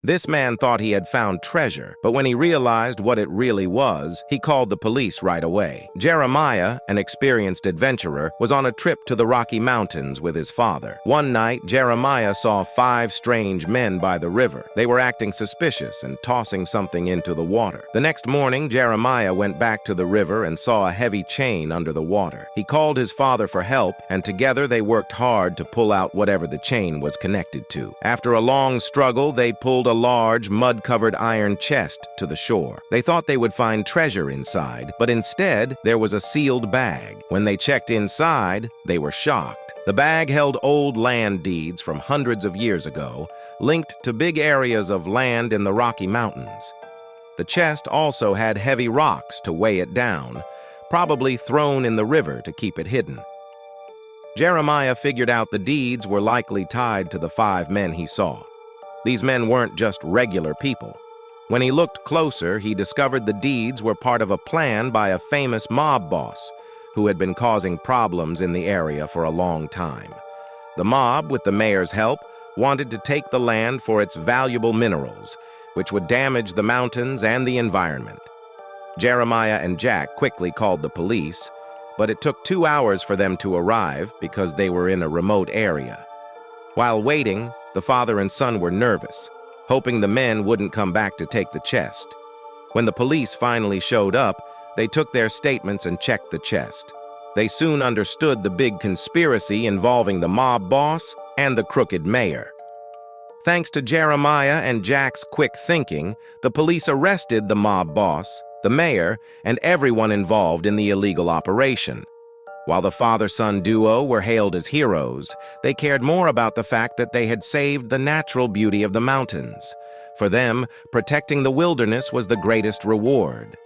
This man thought he had found treasure, but when he realized what it really was, he called the police right away. Jeremiah, an experienced adventurer, was on a trip to the Rocky Mountains with his father. One night, Jeremiah saw 5 strange men by the river. They were acting suspicious and tossing something into the water. The next morning, Jeremiah went back to the river and saw a heavy chain under the water. He called his father for help, and together they worked hard to pull out whatever the chain was connected to. After a long struggle, they pulled a large, mud-covered iron chest to the shore. They thought they would find treasure inside, but instead, there was a sealed bag. When they checked inside, they were shocked. The bag held old land deeds from hundreds of years ago, linked to big areas of land in the Rocky Mountains. The chest also had heavy rocks to weigh it down, probably thrown in the river to keep it hidden. Jeremiah figured out the deeds were likely tied to the 5 men he saw. These men weren't just regular people. When he looked closer, he discovered the deeds were part of a plan by a famous mob boss who had been causing problems in the area for a long time. The mob, with the mayor's help, wanted to take the land for its valuable minerals, which would damage the mountains and the environment. Jeremiah and Jack quickly called the police, but it took 2 hours for them to arrive because they were in a remote area. While waiting, the father and son were nervous, hoping the men wouldn't come back to take the chest. When the police finally showed up, they took their statements and checked the chest. They soon understood the big conspiracy involving the mob boss and the crooked mayor. Thanks to Jeremiah and Jack's quick thinking, the police arrested the mob boss, the mayor, and everyone involved in the illegal operation. While the father-son duo were hailed as heroes, they cared more about the fact that they had saved the natural beauty of the mountains. For them, protecting the wilderness was the greatest reward.